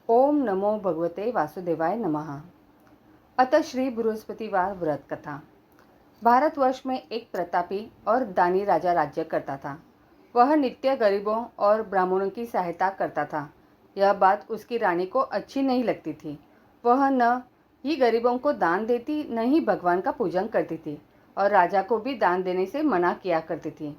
ओम नमो भगवते वासुदेवाय नमः। अतः श्री बृहस्पतिवार व्रत कथा। भारतवर्ष में एक प्रतापी और दानी राजा राज्य करता था। वह नित्य गरीबों और ब्राह्मणों की सहायता करता था। यह बात उसकी रानी को अच्छी नहीं लगती थी। वह न ही गरीबों को दान देती, न ही भगवान का पूजन करती थी और राजा को भी दान देने से मना किया करती थी।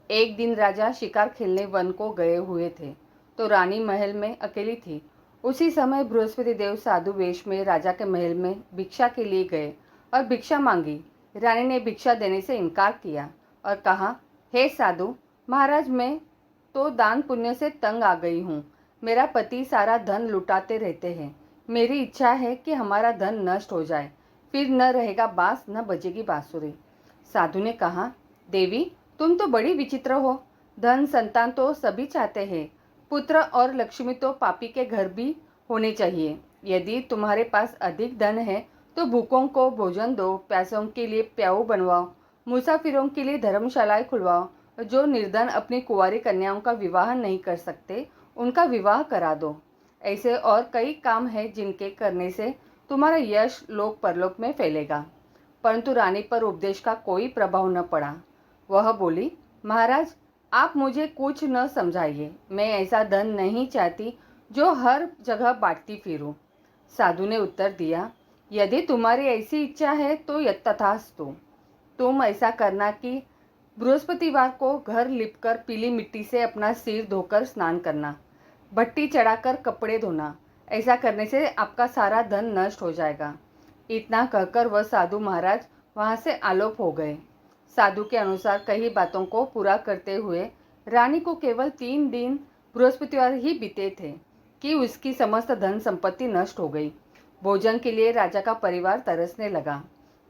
एक दिन राजा शिकार खेलने वन को गए हुए थे, तो रानी महल में अकेली थी। उसी समय बृहस्पति देव साधु वेश में राजा के महल में भिक्षा के लिए गए और भिक्षा मांगी। रानी ने भिक्षा देने से इनकार किया और कहा, हे साधु महाराज, मैं तो दान पुण्य से तंग आ गई हूँ। मेरा पति सारा धन लुटाते रहते हैं। मेरी इच्छा है कि हमारा धन नष्ट हो जाए, फिर न रहेगा बांस न बजेगी बांसुरी। साधु ने कहा, देवी तुम तो बड़ी विचित्र हो। धन संतान तो सभी चाहते हैं, पुत्र और लक्ष्मी तो पापी के घर भी होने चाहिए। यदि तुम्हारे पास अधिक धन है तो भूखों को भोजन दो, प्यासों के लिए प्याऊ बनवाओ, मुसाफिरों के लिए धर्मशालाएं खुलवाओ, जो निर्धन अपनी कुंवारी कन्याओं का विवाह नहीं कर सकते उनका विवाह करा दो। ऐसे और कई काम हैं जिनके करने से तुम्हारा यश लोक परलोक में फैलेगा। परंतु रानी पर उपदेश का कोई प्रभाव न पड़ा। वह बोली, महाराज आप मुझे कुछ न समझाइए। मैं ऐसा धन नहीं चाहती जो हर जगह बांटती फिरूं। साधु ने उत्तर दिया, यदि तुम्हारी ऐसी इच्छा है तो तथास्तु। तुम ऐसा करना कि बृहस्पतिवार को घर लिपकर पीली मिट्टी से अपना सिर धोकर स्नान करना, भट्टी चढ़ाकर कपड़े धोना। ऐसा करने से आपका सारा धन नष्ट हो जाएगा। इतना कहकर वह साधु महाराज वहां से आलोप हो गए। साधु के अनुसार कई बातों को पूरा करते हुए रानी को केवल 3 दिन बृहस्पतिवार ही बीते थे कि उसकी समस्त धन संपत्ति नष्ट हो गई। भोजन के लिए राजा का परिवार तरसने लगा।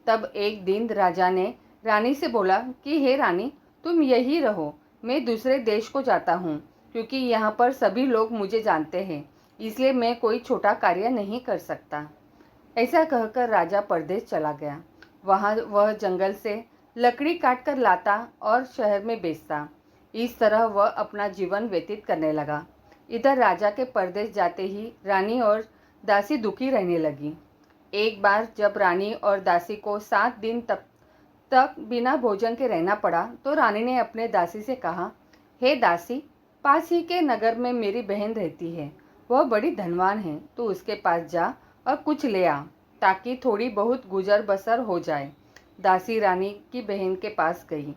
तब एक दिन राजा ने रानी से बोला कि हे रानी, तुम यही रहो, मैं दूसरे देश को जाता हूँ, क्योंकि यहाँ पर सभी लोग मुझे जानते हैं, इसलिए मैं कोई छोटा कार्य नहीं कर सकता। ऐसा कहकर राजा परदेश चला गया। वहाँ वह जंगल से लकड़ी काट कर लाता और शहर में बेचता। इस तरह वह अपना जीवन व्यतीत करने लगा। इधर राजा के परदेश जाते ही रानी और दासी दुखी रहने लगी। एक बार जब रानी और दासी को 7 दिन तक बिना भोजन के रहना पड़ा, तो रानी ने अपने दासी से कहा, हे दासी, पास ही के नगर में मेरी बहन रहती है। वह बड़ी धनवान है, तो उसके पास जा और कुछ ले आ, ताकि थोड़ी बहुत गुजर बसर हो जाए। दासी रानी की बहन के पास गई।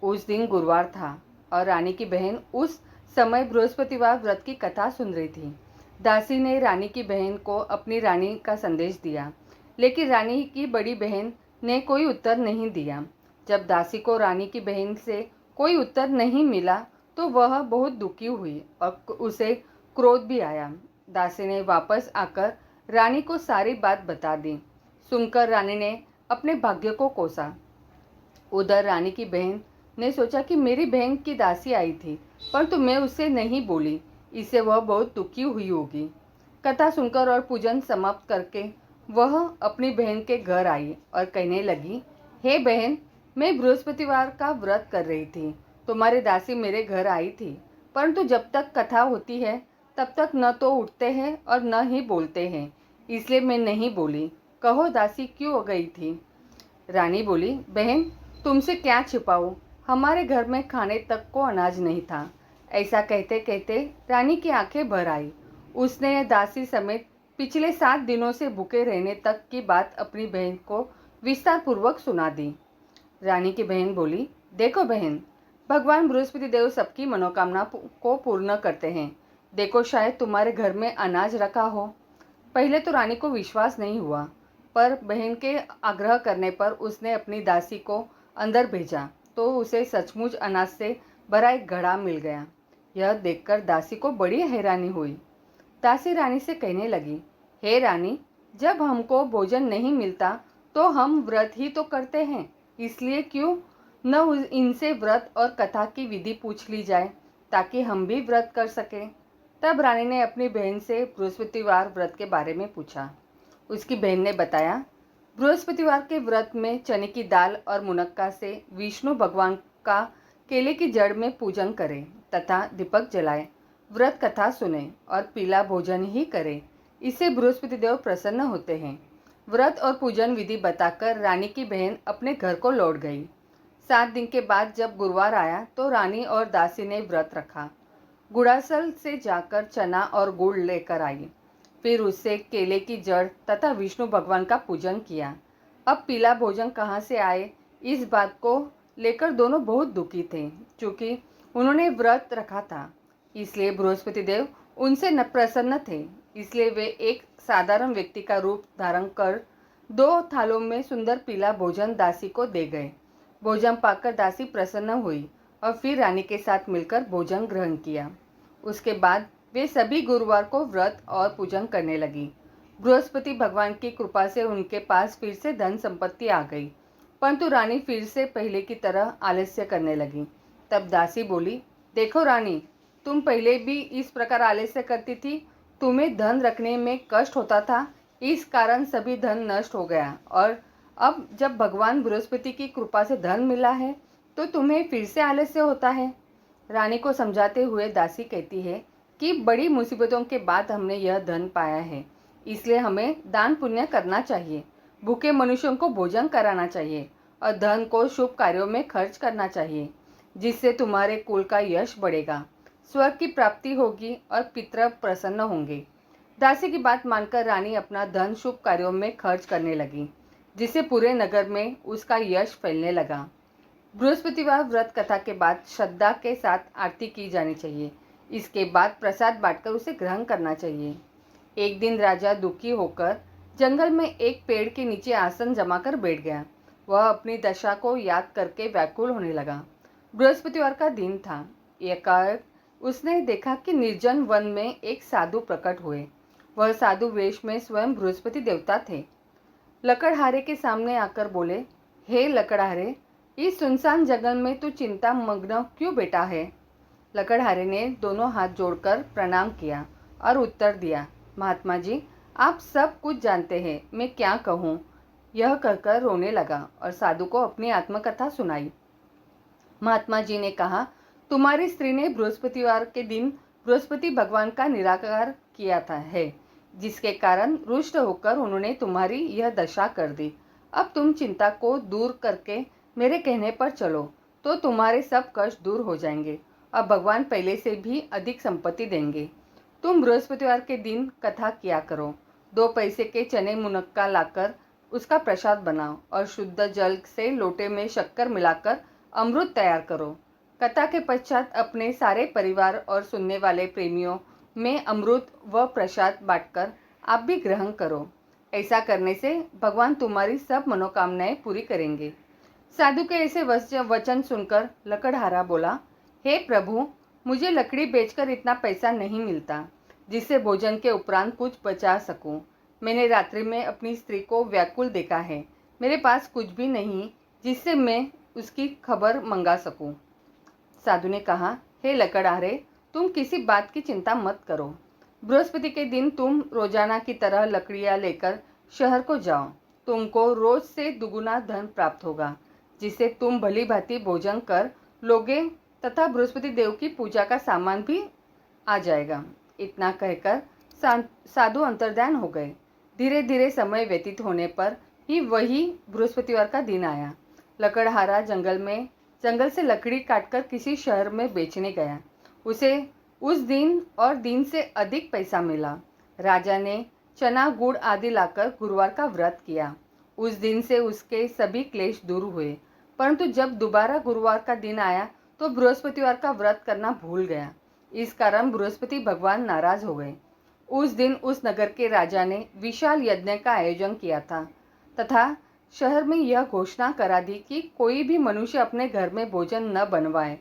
उस दिन गुरुवार था और रानी की बहन उस समय बृहस्पतिवार व्रत की कथा सुन रही थी। दासी ने रानी की बहन को अपनी रानी का संदेश दिया, लेकिन रानी की बड़ी बहन ने कोई उत्तर नहीं दिया। जब दासी को रानी की बहन से कोई उत्तर नहीं मिला तो वह बहुत दुखी हुई और उसे क्रोध भी आया। दासी ने वापस आकर रानी को सारी बात बता दी। सुनकर रानी ने अपने भाग्य को कोसा। उधर रानी की बहन ने सोचा कि मेरी बहन की दासी आई थी, परंतु मैं उससे नहीं बोली, इससे वह बहुत दुखी हुई होगी। कथा सुनकर और पूजन समाप्त करके वह अपनी बहन के घर आई और कहने लगी, हे बहन, मैं बृहस्पतिवार का व्रत कर रही थी। तुम्हारी दासी मेरे घर आई थी, परंतु जब तक कथा होती है तब तक न तो उठते हैं और न ही बोलते हैं, इसलिए मैं नहीं बोली। कहो दासी क्यों गई थी? रानी बोली, बहन तुमसे क्या छिपाऊं, हमारे घर में खाने तक को अनाज नहीं था। ऐसा कहते कहते रानी की आंखें भर आई। उसने दासी समेत पिछले 7 दिनों से भूखे रहने तक की बात अपनी बहन को विस्तार पूर्वक सुना दी। रानी की बहन बोली, देखो बहन, भगवान बृहस्पति देव सबकी मनोकामना को पूर्ण करते हैं। देखो शायद तुम्हारे घर में अनाज रखा हो। पहले तो रानी को विश्वास नहीं हुआ, पर बहन के आग्रह करने पर उसने अपनी दासी को अंदर भेजा तो उसे सचमुच अनाज से भरा एक घड़ा मिल गया। यह देखकर दासी को बड़ी हैरानी हुई। दासी रानी से कहने लगी, हे रानी, जब हमको भोजन नहीं मिलता तो हम व्रत ही तो करते हैं, इसलिए क्यों न इनसे व्रत और कथा की विधि पूछ ली जाए, ताकि हम भी व्रत कर सकें। तब रानी ने अपनी बहन से बृहस्पतिवार व्रत के बारे में पूछा। उसकी बहन ने बताया, बृहस्पतिवार के व्रत में चने की दाल और मुनक्का से विष्णु भगवान का केले की जड़ में पूजन करें तथा दीपक जलाएं। व्रत कथा सुने और पीला भोजन ही करें। इससे बृहस्पति देव प्रसन्न होते हैं। व्रत और पूजन विधि बताकर रानी की बहन अपने घर को लौट गई। 7 दिन के बाद जब गुरुवार आया तो रानी और दासी ने व्रत रखा। गुड़ासल से जाकर चना और गुड़ लेकर आई। फिर उससे केले की जड़ तथा विष्णु भगवान का पूजन किया। अब पीला भोजन कहाँ से आए, इस बात को लेकर दोनों बहुत दुखी थे। क्योंकि उन्होंने व्रत रखा था, इसलिए बृहस्पति देव उनसे न प्रसन्न थे। इसलिए वे एक साधारण व्यक्ति का रूप धारण कर 2 थालों में सुंदर पीला भोजन दासी को दे गए। भोजन पाकर दासी प्रसन्न हुई और फिर रानी के साथ मिलकर भोजन ग्रहण किया। उसके बाद वे सभी गुरुवार को व्रत और पूजन करने लगी। बृहस्पति भगवान की कृपा से उनके पास फिर से धन संपत्ति आ गई, परंतु रानी फिर से पहले की तरह आलस्य करने लगी। तब दासी बोली, देखो रानी, तुम पहले भी इस प्रकार आलस्य करती थी। तुम्हें धन रखने में कष्ट होता था, इस कारण सभी धन नष्ट हो गया, और अब जब भगवान बृहस्पति की कृपा से धन मिला है तो तुम्हें फिर से आलस्य होता है। रानी को समझाते हुए दासी कहती है कि बड़ी मुसीबतों के बाद हमने यह धन पाया है, इसलिए हमें दान पुण्य करना चाहिए, भूखे मनुष्यों को भोजन कराना चाहिए और धन को शुभ कार्यों में खर्च करना चाहिए, जिससे तुम्हारे कुल का यश बढ़ेगा, स्वर्ग की प्राप्ति होगी और पितर प्रसन्न होंगे। दासी की बात मानकर रानी अपना धन शुभ कार्यों में खर्च करने लगी, जिससे पूरे नगर में उसका यश फैलने लगा। बृहस्पतिवार व्रत कथा के बाद श्रद्धा के साथ आरती की जानी चाहिए। इसके बाद प्रसाद बांटकर उसे ग्रहण करना चाहिए। एक दिन राजा दुखी होकर जंगल में एक पेड़ के नीचे आसन जमाकर बैठ गया। वह अपनी दशा को याद करके व्याकुल होने लगा। बृहस्पतिवार का दिन था। एकाएक उसने देखा कि निर्जन वन में एक साधु प्रकट हुए। वह साधु वेश में स्वयं बृहस्पति देवता थे। लकड़हारे के सामने आकर बोले, हे लकड़हारे, इस सुनसान जंगल में तू चिंता मग्न क्यों बैठा है? लकड़हारे ने दोनों हाथ जोड़कर प्रणाम किया और उत्तर दिया, महात्मा जी, आप सब कुछ जानते हैं, मैं क्या कहूँ। यह कहकर रोने लगा और साधु को अपनी आत्मकथा सुनाई। महात्मा जी ने कहा, तुम्हारी स्त्री ने बृहस्पतिवार के दिन बृहस्पति भगवान का निराकार किया था है, जिसके कारण रुष्ट होकर उन्होंने तुम्हारी यह दशा कर दी। अब तुम चिंता को दूर करके मेरे कहने पर चलो तो तुम्हारे सब कष्ट दूर हो जाएंगे और भगवान पहले से भी अधिक संपत्ति देंगे। तुम बृहस्पतिवार के दिन कथा किया करो। 2 पैसे के चने मुनक्का लाकर उसका प्रसाद बनाओ और शुद्ध जल से लोटे में शक्कर मिलाकर अमृत तैयार करो। कथा के पश्चात अपने सारे परिवार और सुनने वाले प्रेमियों में अमृत व प्रसाद बांटकर आप भी ग्रहण करो। ऐसा करने से भगवान तुम्हारी सब मनोकामनाएं पूरी करेंगे। साधु के ऐसे वचन सुनकर लकड़हारा बोला, हे प्रभु, मुझे लकड़ी बेचकर इतना पैसा नहीं मिलता जिससे भोजन के उपरांत कुछ बचा सकूं। मैंने रात्रि में अपनी स्त्री को व्याकुल देखा है। मेरे पास कुछ भी नहीं जिससे मैं उसकी खबर मंगा सकूं। साधु ने कहा, हे लकड़हारे, तुम किसी बात की चिंता मत करो। बृहस्पति के दिन तुम रोजाना की तरह लकड़ियां लेकर शहर को जाओ। तुमको रोज से दुगुना धन प्राप्त होगा, जिससे तुम भली भांति भोजन कर लोगे तथा बृहस्पति देव की पूजा का सामान भी आ जाएगा। इतना कहकर साधु अंतर्ध्यान हो गए। धीरे धीरे समय व्यतीत होने पर ही वही बृहस्पतिवार का दिन आया। लकड़हारा जंगल से लकड़ी काटकर किसी शहर में बेचने गया। उसे उस दिन और दिन से अधिक पैसा मिला। राजा ने चना गुड़ आदि लाकर गुरुवार का व्रत किया। उस दिन से उसके सभी क्लेश दूर हुए। परंतु जब दोबारा गुरुवार का दिन आया तो बृहस्पतिवार का व्रत करना भूल गया। इस कारण बृहस्पति भगवान नाराज हो गए। उस दिन उस नगर के राजा ने विशाल यज्ञ का आयोजन किया था तथा शहर में यह घोषणा करा दी कि कोई भी मनुष्य अपने घर में भोजन न बनवाए,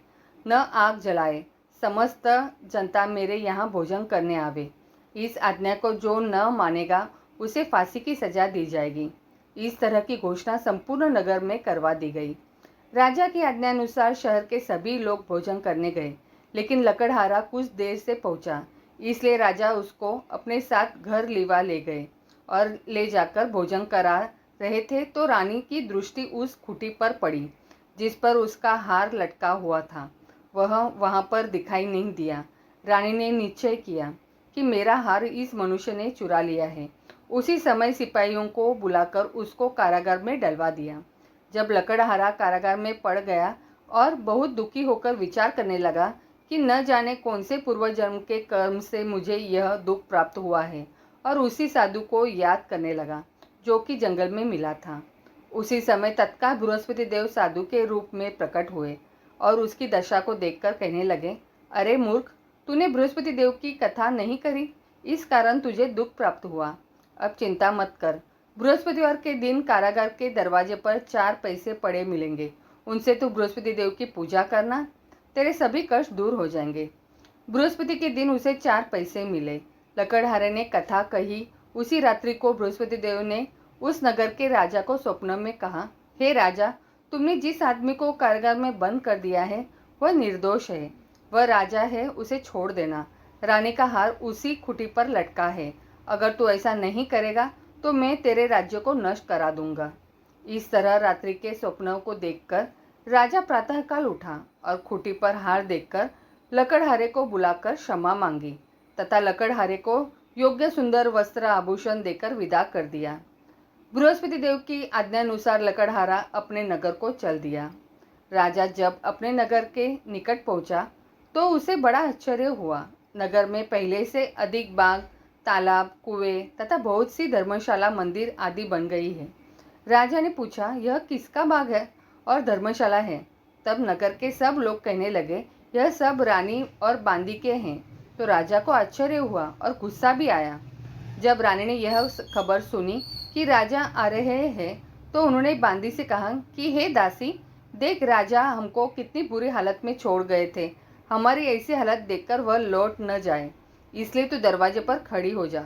न आग जलाए। समस्त जनता मेरे यहाँ भोजन करने आवे। इस आज्ञा को जो न मानेगा उसे फांसी की सजा दी जाएगी। इस तरह की घोषणा संपूर्ण नगर में करवा दी गई। राजा की आज्ञानुसार शहर के सभी लोग भोजन करने गए, लेकिन लकड़हारा कुछ देर से पहुंचा, इसलिए राजा उसको अपने साथ घर लिवा ले गए और ले जाकर भोजन करा रहे थे तो रानी की दृष्टि उस खूंटी पर पड़ी जिस पर उसका हार लटका हुआ था। वह वहां पर दिखाई नहीं दिया। रानी ने निश्चय किया कि मेरा हार इस मनुष्य ने चुरा लिया है। उसी समय सिपाहियों को बुलाकर उसको कारागार में डलवा दिया। जब लकड़हारा कारागार में पड़ गया और बहुत दुखी होकर विचार करने लगा कि न जाने कौन से पूर्व जन्म के कर्म से मुझे यह दुख प्राप्त हुआ है, और उसी साधु को याद करने लगा जो कि जंगल में मिला था। उसी समय तत्काल बृहस्पति देव साधु के रूप में प्रकट हुए और उसकी दशा को देखकर कहने लगे, अरे मूर्ख, तूने बृहस्पति देव की कथा नहीं करी, इस कारण तुझे दुख प्राप्त हुआ। अब चिंता मत कर, बृहस्पतिवार के दिन कारागार के दरवाजे पर 4 पैसे पड़े मिलेंगे, उनसे तू बृहस्पति देव की पूजा करना, तेरे सभी कष्ट दूर हो जाएंगे। बृहस्पति के दिन उसे 4 पैसे मिले। लकड़हारे ने कथा कही। उसी रात्रि को बृहस्पति देव ने उस नगर के राजा को स्वप्न में कहा, हे राजा, तुमने जिस आदमी को कारागार में बंद कर दिया है वह निर्दोष है, वह राजा है, उसे छोड़ देना। रानी का हार उसी खुटी पर लटका है, अगर तू ऐसा नहीं करेगा तो मैं तेरे राज्य को नष्ट करा दूंगा। इस तरह रात्रि के स्वप्नों को देखकर राजा प्रातःकाल उठा और खुटी पर हार देखकर लकड़हारे को बुलाकर क्षमा मांगी तथा लकड़हारे को योग्य सुंदर वस्त्र आभूषण देकर विदा कर दिया। बृहस्पति देव की आज्ञानुसार लकड़हारा अपने नगर को चल दिया। राजा जब अपने नगर के निकट पहुंचा तो उसे बड़ा आश्चर्य हुआ। नगर में पहले से अधिक बाग, तालाब, कुएं तथा बहुत सी धर्मशाला, मंदिर आदि बन गई है। राजा ने पूछा, यह किसका बाग है और धर्मशाला है? तब नगर के सब लोग कहने लगे, यह सब रानी और बांदी के हैं। तो राजा को आश्चर्य हुआ और गुस्सा भी आया। जब रानी ने यह खबर सुनी कि राजा आ रहे हैं तो उन्होंने बांदी से कहा कि हे दासी, देख राजा हमको कितनी बुरी हालत में छोड़ गए थे, हमारी ऐसी हालत देखकर वह लौट न जाए, इसलिए तू दरवाजे पर खड़ी हो जा।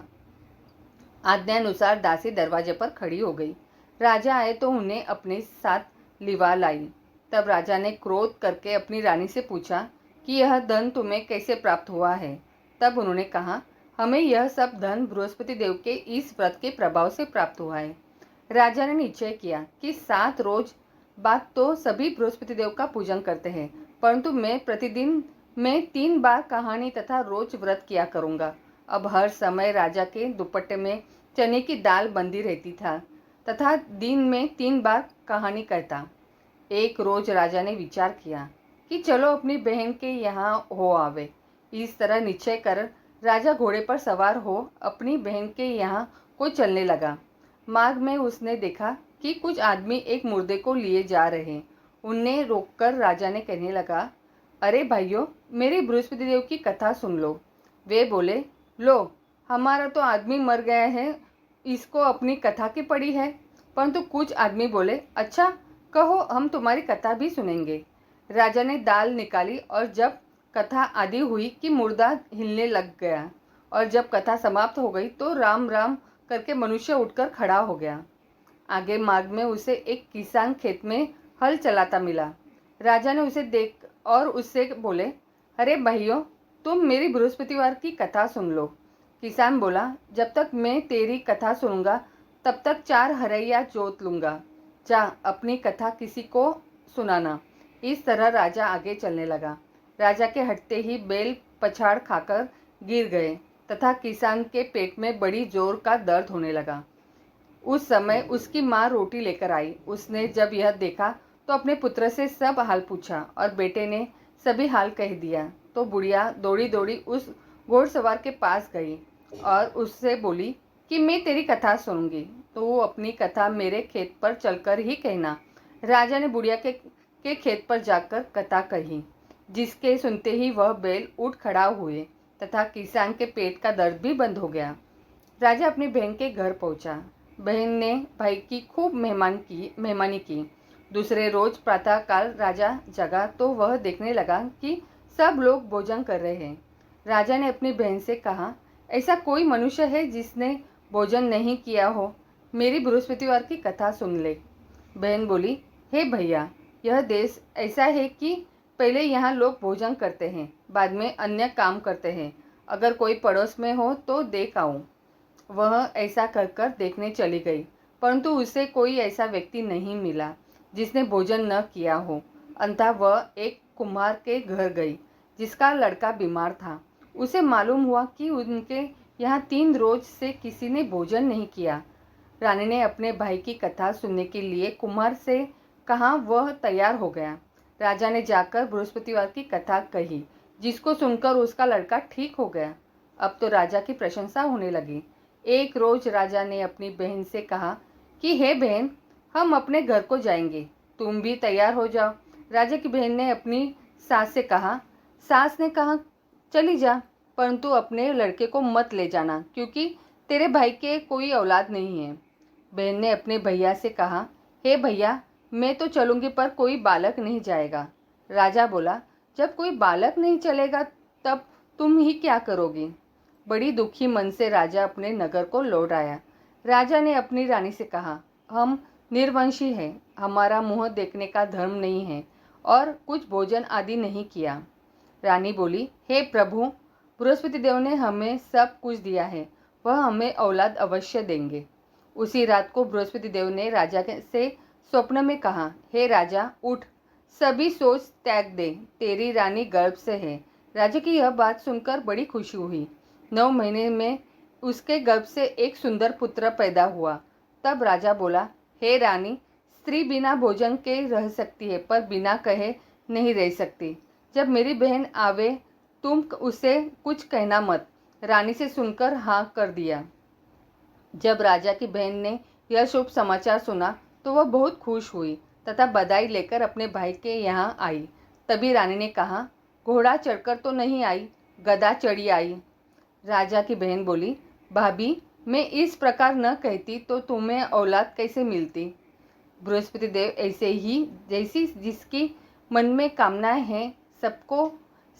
आज्ञानुसार दासी दरवाजे पर खड़ी हो गई। राजा आए तो उन्हें अपने साथ लिवा लाई। तब राजा ने क्रोध करके अपनी रानी से पूछा कि यह धन तुम्हें कैसे प्राप्त हुआ है? तब उन्होंने कहा, हमें यह सब धन बृहस्पति देव के इस व्रत के प्रभाव से प्राप्त हुआ है। राजा ने निश्चय किया कि 7 रोज बाद तो सभी बृहस्पति देव का पूजन करते हैं, परंतु मैं प्रतिदिन 3 बार कहानी तथा रोज व्रत किया करूँगा। अब हर समय राजा के दुपट्टे में चने की दाल बंधी रहती था तथा दिन में 3 बार कहानी कहता। एक रोज राजा ने विचार किया कि चलो अपनी बहन के यहाँ हो आवे। इस तरह निश्चय कर राजा घोड़े पर सवार हो अपनी बहन के यहाँ को चलने लगा। मार्ग में उसने देखा कि कुछ आदमी एक मुर्दे को लिए जा रहे। उन्हें रोककर राजा ने कहने लगा, अरे भाइयों, मेरी बृहस्पति देव की कथा सुन लो। वे बोले, लो, हमारा तो आदमी मर गया है, इसको अपनी कथा की पड़ी है। परंतु कुछ आदमी बोले, अच्छा कहो, हम तुम्हारी कथा भी सुनेंगे। राजा ने दाल निकाली और जब कथा आदि हुई कि मुर्दा हिलने लग गया, और जब कथा समाप्त हो गई तो राम राम करके मनुष्य उठकर खड़ा हो गया। आगे मार्ग में उसे एक किसान खेत में हल चलाता मिला। राजा ने उसे देख और उससे बोले, अरे भाइयों, तुम मेरी बृहस्पतिवार की कथा सुन लो। किसान बोला, जब तक मैं तेरी कथा सुनूंगा तब तक 4 हरैया जोत लूँगा। जा अपनी कथा किसी को सुनाना। इस तरह राजा आगे चलने लगा। राजा के हटते ही बैल पछाड़ खाकर गिर गए तथा किसान के पेट में बड़ी जोर का दर्द होने लगा। उस समय उसकी माँ रोटी लेकर आई। उसने जब यह देखा तो अपने पुत्र से सब हाल पूछा और बेटे ने सभी हाल कह दिया। तो बुढ़िया दौड़ी दौड़ी उस घोड़सवार के पास गई और उससे बोली कि मैं तेरी कथा सुनूंगी, तो वो अपनी कथा मेरे खेत पर चलकर ही कहना। राजा ने बुढ़िया के खेत पर जाकर कथा कही, जिसके सुनते ही वह बैल उठ खड़ा हुए तथा किसान के पेट का दर्द भी बंद हो गया। राजा अपनी बहन के घर पहुंचा। बहन ने भाई की खूब मेहमानी की। दूसरे रोज प्रातःकाल राजा जगा तो वह देखने लगा कि सब लोग भोजन कर रहे हैं। राजा ने अपनी बहन से कहा, ऐसा कोई मनुष्य है जिसने भोजन नहीं किया हो? मेरी बृहस्पतिवार की कथा सुन ले। बहन बोली, हे भैया, यह देश ऐसा है कि पहले यहाँ लोग भोजन करते हैं, बाद में अन्य काम करते हैं। अगर कोई पड़ोस में हो तो देख आऊँ। वह ऐसा कर कर देखने चली गई, परंतु उसे कोई ऐसा व्यक्ति नहीं मिला जिसने भोजन न किया हो। अंततः वह एक कुम्हार के घर गई जिसका लड़का बीमार था। उसे मालूम हुआ कि उनके यहाँ 3 रोज से किसी ने भोजन नहीं किया। रानी ने अपने भाई की कथा सुनने के लिए कुमार से कहा। वह तैयार हो गया। राजा ने जाकर बृहस्पतिवार की कथा कही, जिसको सुनकर उसका लड़का ठीक हो गया। अब तो राजा की प्रशंसा होने लगी। एक रोज राजा ने अपनी बहन से कहा कि हे बहन, हम अपने घर को जाएंगे, तुम भी तैयार हो जाओ। राजा की बहन ने अपनी सास से कहा। सास ने कहा, चली जा, परंतु अपने लड़के को मत ले जाना, क्योंकि तेरे भाई के कोई औलाद नहीं है। बहन ने अपने भैया से कहा, हे भैया, मैं तो चलूँगी, पर कोई बालक नहीं जाएगा। राजा बोला, जब कोई बालक नहीं चलेगा तब तुम ही क्या करोगी। बड़ी दुखी मन से राजा अपने नगर को लौट आया। राजा ने अपनी रानी से कहा, हम निर्वंशी हैं, हमारा मुँह देखने का धर्म नहीं है और कुछ भोजन आदि नहीं किया। रानी बोली, हे प्रभु, बृहस्पति देव ने हमें सब कुछ दिया है, वह हमें औलाद अवश्य देंगे। उसी रात को बृहस्पति देव ने राजा से स्वप्न में कहा, हे राजा, उठ, सभी सोच त्याग दे, तेरी रानी गर्भ से है। राजा की यह बात सुनकर बड़ी खुशी हुई। 9 महीने में उसके गर्भ से एक सुंदर पुत्र पैदा हुआ। तब राजा बोला, हे रानी, स्त्री बिना भोजन के रह सकती है, पर बिना कहे नहीं रह सकती। जब मेरी बहन आवे तुम उसे कुछ कहना मत। रानी से सुनकर हाँ कर दिया। जब राजा की बहन ने यह शुभ समाचार सुना तो वह बहुत खुश हुई तथा बधाई लेकर अपने भाई के यहाँ आई। तभी रानी ने कहा, घोड़ा चढ़कर तो नहीं आई, गधा चढ़ी आई। राजा की बहन बोली, भाभी, मैं इस प्रकार न कहती तो तुम्हें औलाद कैसे मिलती। बृहस्पति देव ऐसे ही जैसी जिसकी मन में कामनाएं हैं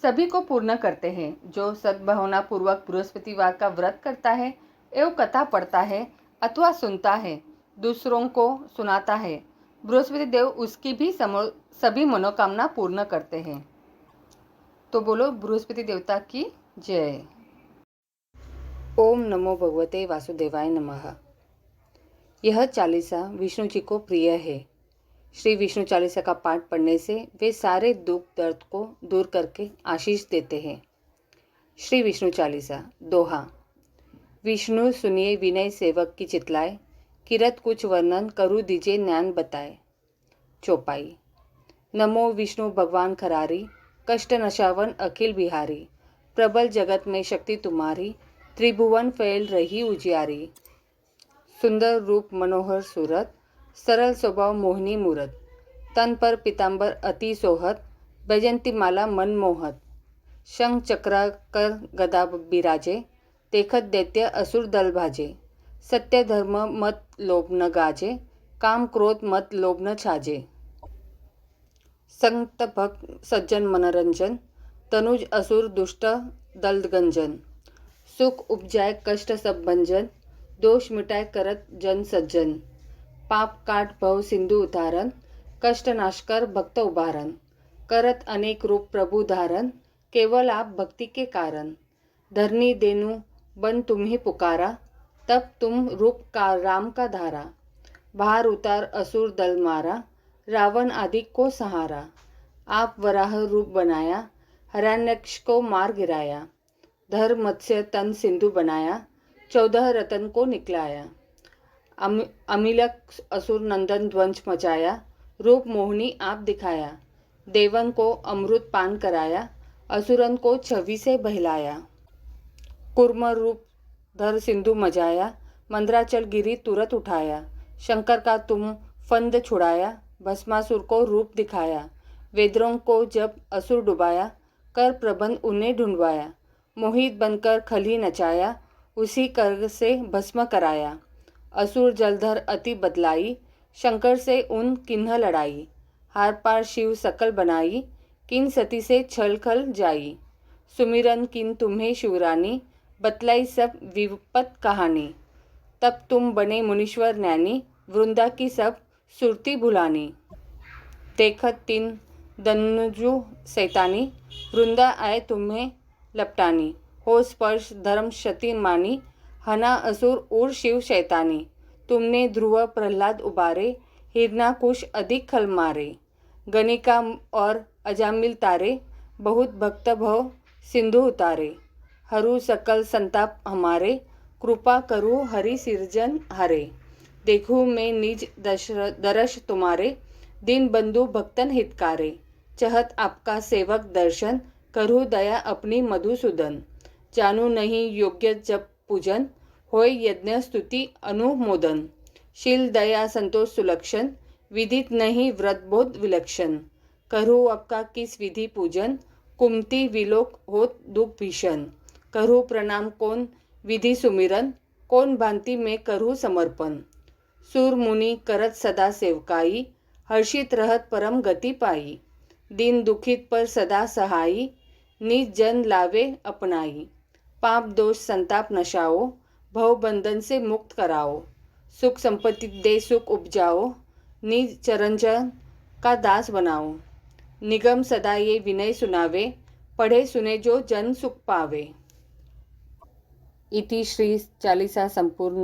सभी को पूर्ण करते हैं। जो सद्भावना पूर्वक बृहस्पतिवार का व्रत करता है एवं कथा पढ़ता है अथवा सुनता है, दूसरों को सुनाता है, बृहस्पति देव उसकी भी सभी मनोकामना पूर्ण करते हैं। तो बोलो बृहस्पति देवता की जय। ओम नमो भगवते वासुदेवाय नमः। यह चालीसा विष्णु जी को प्रिय है। श्री विष्णु चालीसा का पाठ पढ़ने से वे सारे दुख दर्द को दूर करके आशीष देते हैं। श्री विष्णु चालीसा दोहा। विष्णु सुनिए विनय सेवक की चितलाए, किरत कुछ वर्णन करूँ दीजिए ज्ञान बताए। चौपाई। नमो विष्णु भगवान खरारी, कष्ट नशावन अखिल बिहारी, प्रबल जगत में शक्ति तुम्हारी, त्रिभुवन फैल रही उजियारी। सुंदर रूप मनोहर सूरत, सरल स्वभाव मोहिनी मूरत, तन पर पीतांबर अति सोहत, बैजंती माला मन मोहत। शंख चक्र कर गदा बिराजे, देखत दैत्य असुर दल भाजे। सत्य धर्म मत लोभ न गाजे, काम क्रोध मत लोभ न छाजे। संत भक्त सज्जन मनोरंजन, तनुज असुर दुष्ट दल गंजन। सुख उपजाए कष्ट सब भंजन, दोष मिटाए करत जन सज्जन। पाप काट भव सिंधु उतारन, कष्ट नाश कर भक्त उबारन। करत अनेक रूप प्रभु धारन, केवल आप भक्ति के कारण। धरनी देनु बन तुम्ही पुकारा, तब तुम रूप का राम का धारा। बाहर उतार असुर दल मारा, रावण आदि को सहारा। आप वराह रूप बनाया, हिरण्यक्ष को मार गिराया। धर मत्स्य तन सिंधु बनाया, 14 रतन को निकलाया। अमिलक असुर नंदन ध्वंस मचाया, रूप मोहिनी आप दिखाया। देवन को अमृत पान कराया, असुरन को छवि से बहलाया। कुर्म रूप धर सिंधु मजाया, मंद्राचल गिरी तुरंत उठाया। शंकर का तुम फंद छुड़ाया, भस्मासुर को रूप दिखाया। वेद्रों को जब असुर डुबाया, कर प्रबंध उन्हें ढूंढवाया। मोहित बनकर खली नचाया, उसी कर से भस्म कराया। असुर जलधर अति बदलाई, शंकर से उन किन्ह लड़ाई। हार पार शिव सकल बनाई, किन सती से छल खल जाई। सुमिरन किन तुम्हें शिवरानी, बतलाई सब विपत कहानी। तब तुम बने मुनीश्वर ज्ञानी, वृंदा की सब सुरती भुलानी। देखत तीन दनुजु सैतानी, वृंदा आए तुम्हें लपटानी। हो स्पर्श धर्म क्षति मानी, हना असुर उर शिव शैतानी। तुमने ध्रुव प्रहलाद उबारे, हिरणाकुश अधिक खल मारे। गणिका और अजामिल तारे, बहुत भक्त भव सिंधु उतारे। हरू सकल संताप हमारे, कृपा करू हरि सिरजन हारे। देखूं मैं निज दर्श तुम्हारे, दीन बंधु भक्तन हितकारे। चहत आपका सेवक दर्शन, करूँ दया अपनी मधुसूदन। जानू नहीं योग्य जप पूजन, होय यज्ञ स्तुति अनुमोदन। शील दया संतोष सुलक्षण, विदित नहीं व्रत बोध विलक्षण। करूँ आपका किस विधि पूजन, कुमति विलोक होत दुख भीषण। करूँ प्रणाम कौन विधि सुमिरन, कौन भांति में करूँ समर्पण। सूर मुनि करत सदा सेवकाई, हर्षित रहत परम गति पाई। दीन दुखित पर सदा सहाई, निज जन लावे अपनाई। पाप दोष संताप नशाओ, भव बंधन से मुक्त कराओ। सुख संपत्ति दे सुख उपजाओ, निज चरणजन का दास बनाओ। निगम सदा ये विनय सुनावे, पढ़े सुने जो जन सुख पावे। इति श्री चालीसा संपूर्ण।